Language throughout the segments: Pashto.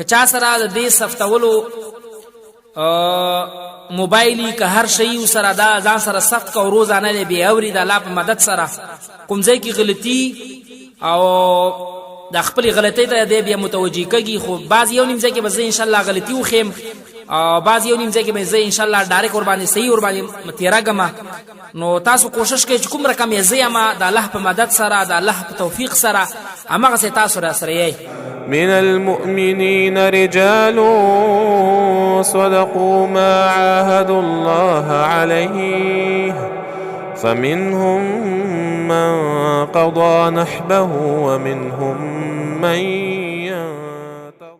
که چا سره د دې ثبتولو موبایل که هر شی سره دا ځان سره ثبت کو روزانه دی بیا اوري د الله په مدد سره کوم ځای کې غلطي او د خپل غلطۍ ته دی بیا متوجه کېږي خو بعض یو نیم ځای کې به زه انشاءالله غلطي وښیم او بعض یو نیم ځای کې به زه انشاءالله ډایرکټ ورباندې صحیح ورباندې تېرېږم نو تاسو کوشش کوئ چې کوم رقم یې زه یم د الله په مدد سره د الله په توفیق سره هماغسې تاسو راسره یئ. من المؤمنين رجال صدقوا ما عاهدوا الله عليه فمنهم من قضى نحبه ومنهم من ينتظر.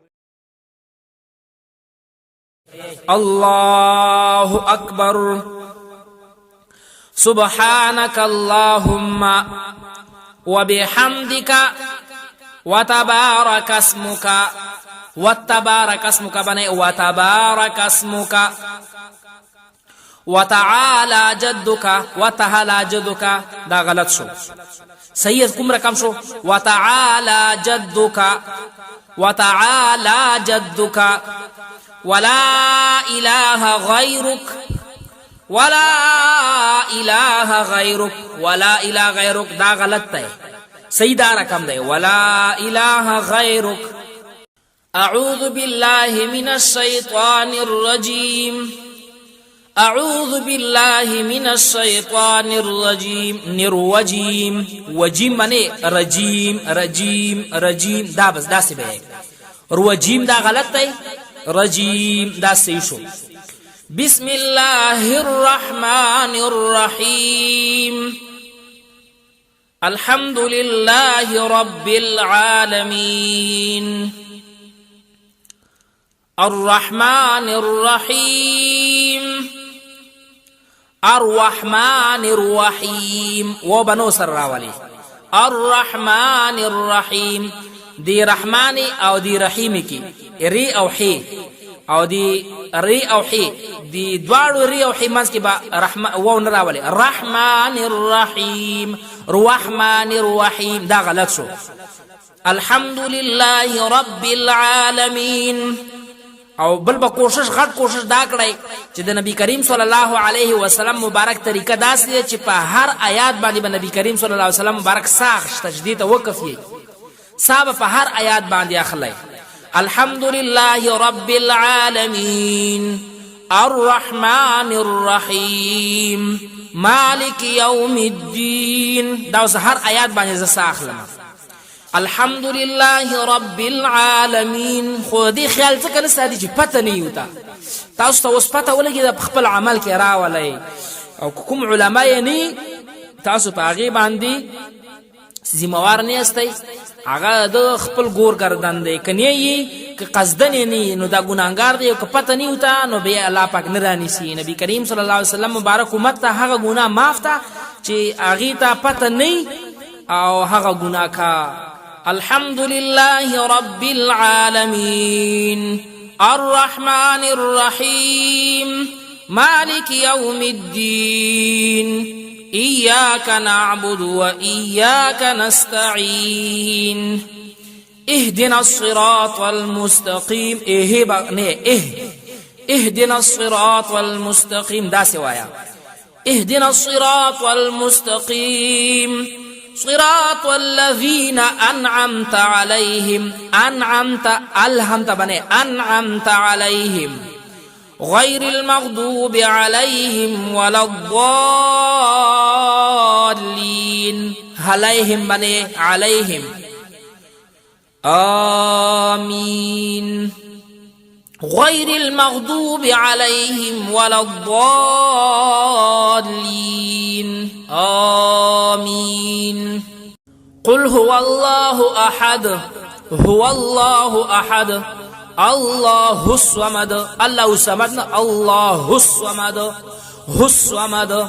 الله أكبر. سبحانك اللهم وبحمدك وتبارك اسمك وتبارك اسمك بني وتبارك اسمك وتعالى جدك وتعالى جدك دا غلط شو صحیح کوم رقم شو وتعالى جدك وتعالى جدك ولا إله غيرك ولا إله غيرك ولا إله غيرك دا غلط ہے صحیح دا رقم دے ولا إله غيرك. أعوذ بالله من الشيطان الرجيم أعوذ بالله من الشيطان الرجيم نروجيم وجيم منے رجيم رجيم رجيم دا بس دا سی بے روجيم دا غلط ہے رجيم دا صحیح شو. بسم الله الرحمن الرحيم الحمد لله رب العالمين الرحمن الرحيم الرحمن الرحيم وبنو سراولي الرحمن الرحيم دي رحماني او دي رحيمي کی ري او حي او دي ري او حي دي دوارو ري او حي منس کی با رحمن وو نراولي الرحمن الرحيم الرحمن الرحيم دا غلط شو. الحمد لله رب العالمين او بل با کوشش غټ کوشش دا کړی چې د نبی کریم صلی الله علیه وسلم مبارک طریقه داسې ده چې په هر آیات باندې به نبی کریم صلی الله علیه وسلم مبارک ساخ تجدید وقف یې صاحب په هر آیات باندې اخلي. الحمد لله رب العالمين الرحمن الرحيم مالك يوم الدين دا اوس هر آیات باندې زه ساخلم. الحمد لله رب العالمين خو دې خیال څه کنه ستاسو چې پته نه یوتا تاسو ته اوس پته ولګي د خپل عمل کې راولای او کوم علما یې نه تاسو په هغه باندې ذمہوار نه استئ هغه د خپل ګور گردان دی کني یې که قصدن نه نو دا ګناګار دی او که پته نه یوتا نو به الله پاک نه رانیسي. نبی کریم صلی الله علیه وسلم مبارک امت ته هغه ګناه معاف تا چې هغه ته پته نه او هغه ګناه کا. الحمد لله رب العالمين الرحمن الرحيم مالك يوم الدين إياك نعبد وإياك نستعين اهدنا الصراط المستقيم اهدنا الصراط المستقيم دا سوايا اهدنا الصراط المستقيم صراط الذين أنعمت عليهم أنعمت ألهمت بني أنعمت عليهم غير المغضوب عليهم ولا الضالين عليهم بني عليهم آمين غير المغضوب عليهم ولا الضالين آمين. قل هو الله أحد هو الله أحد الله الصمد الله الصمد الله الصمد هو الصمد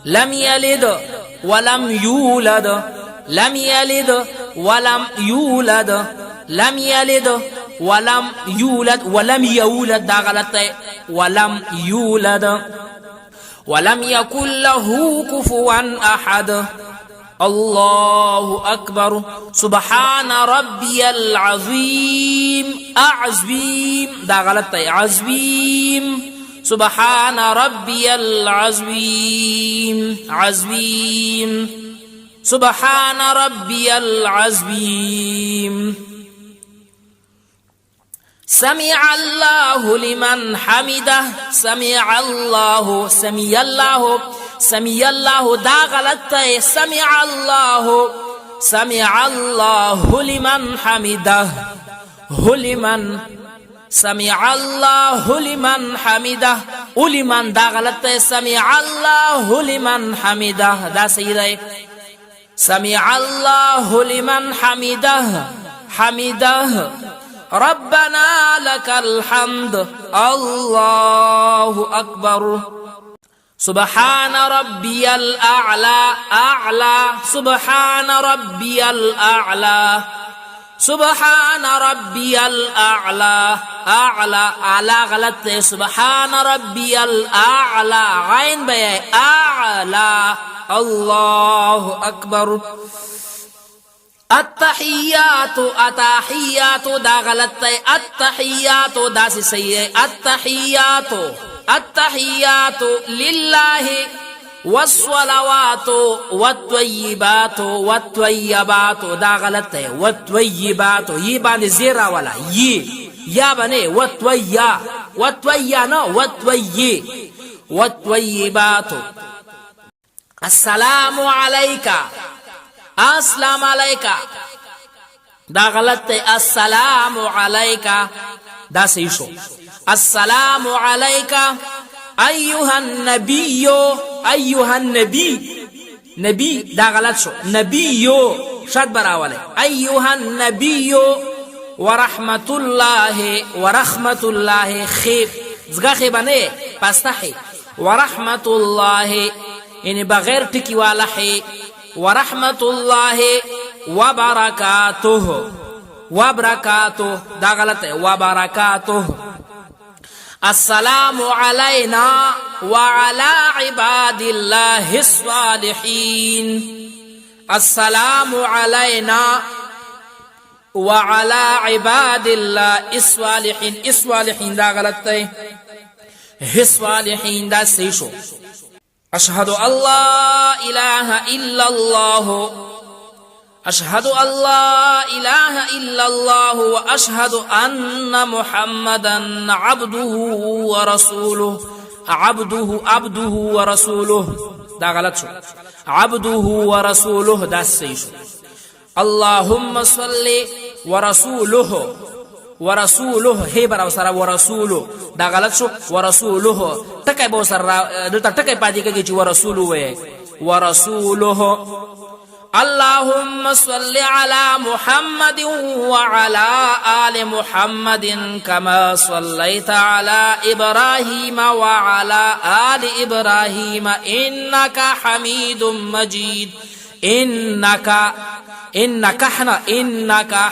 لم يلد ولم يولد لم يلد ولم يولد لم يلد ولم يولد ولم يولد دا غلط ہے ولم يولد ولم يكن له كفوا أحد الله أكبر سبحان ربي العظيم أعظيم دا غلط ہے عظيم سبحان ربي العظيم عظيم سبحان ربي العظيم سمع الله لمن حمده سمع الله سمع الله سمع الله دا غلط ہے سمع الله لمن حمده لمن سمع الله لمن حمده لمن دا غلط ہے سمع الله لمن حمده دا صحیح ہے سمع الله لمن حمده حمده ربنا لك الحمد الله أكبر سبحان ربي الأعلى أعلى سبحان ربي الأعلى سبحان ربي الأعلى أعلى أعلى غلط سبحان ربي الأعلى عين بي أعلى الله أكبر التحيات التحيات دا غلط ہے التحيات دا سے صحیح ہے التحيات التحيات لله والصلوات والطيبات والطيبات دا غلط ہے والطيبات یہ باندې زیرا والا یہ یا بنے والطيا والطيا نو والطي والطيبات السلام عليك السلام علیکہ دا غلط ہے السلام علیکہ دا صحیح شو السلام علیکہ ایوہ النبی ایوہ النبی نبی دا غلط شو نبیو شد براولے ایوہ النبی ورحمت اللہ ورحمت اللہ خیب زگا خیبانے پستحی ورحمت اللہ یعنی بغیر ٹکی والا ہے ورحمة الله وبركاته وبركاته دا غلط ہے وبركاته السلام علينا وعلى عباد الله الصالحين السلام علينا وعلى عباد الله الصالحين الصالحين دا غلط ہے الصالحين دا سیشو أشهد أن لا إله إلا الله أشهد أن لا إله إلا الله وأشهد أن محمدا عبده ورسوله عبده ورسوله دا غلط شو عبده ورسوله دا صحیح شو اللهم صل ورسوله ورسوله هي برا وسره ورسوله دا غلط شو ورسوله تکای به سره دلته تکای پاتې کېږي چې ورسوله وې ورسوله اللهم صل على محمد وعلى آل محمد كما صليت على إبراهيم وعلى آل إبراهيم إنك حميد مجيد إنك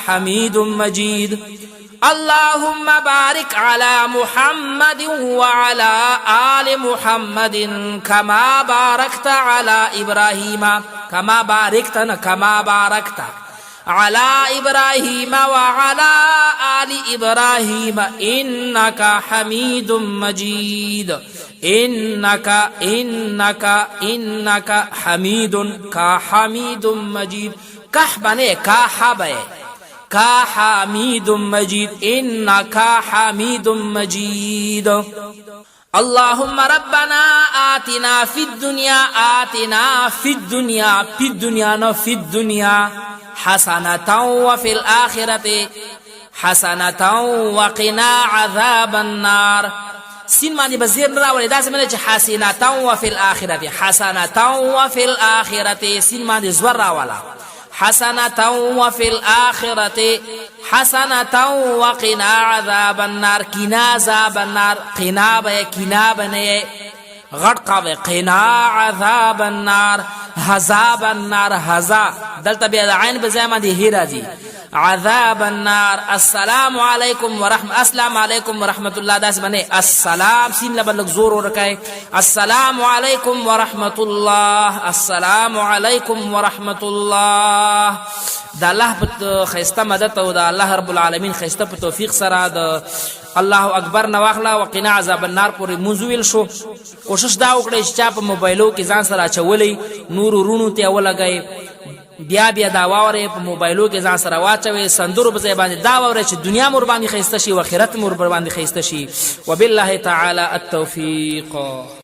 حميد مجيد اللهم بارك على محمد وعلى آل محمد كما باركت على إبراهيم كما باركت على إبراهيم وعلى آل إبراهيم إنك حميد مجيد إنك حميد كحميد مجيد كحبني كحبي كحميد مجيد إنك حميد مجيد اللهم ربنا آتنا في الدنيا حسنة وفي الآخرة حسنة وقنا عذاب النار سين معنی بزیر نراولی دا سمینه چه حسنة وفي الآخرة حسنة وفي الآخرة سين معنی زور راولا حسنة وفي الآخرة حسنة وقنا عذاب النار قنا عذاب النار قنا بے قنا بنے غرقا بے قنا عذاب النار عذاب النار هزا دلته بیا د عین په ځای باندې هی راځي عذاب النار السلام علیکم ورحمت السلام علیکم ورحمت الله داس باندې السلام سین لبل زور ورکای السلام علیکم ورحمت الله السلام علیکم ورحمت الله د الله په خیسته مدد او د الله رب العالمین خیسته په توفیق سره د الله اکبر نواخلا وقنا عذاب النار پورې منزویل شو. کوشش دا وکړئ چې چا په موبایلو کې ځان سره اچولی نور ورونو ته ولګئ بیا دا واورئ په موبایلو کې ځان سره واچوئ سندرو په ځای باندې دا واورئ چې دنیا مور باندې ښایسته شي و آخرت مور باندې ښایسته شي. وبالله تعالی التوفیق.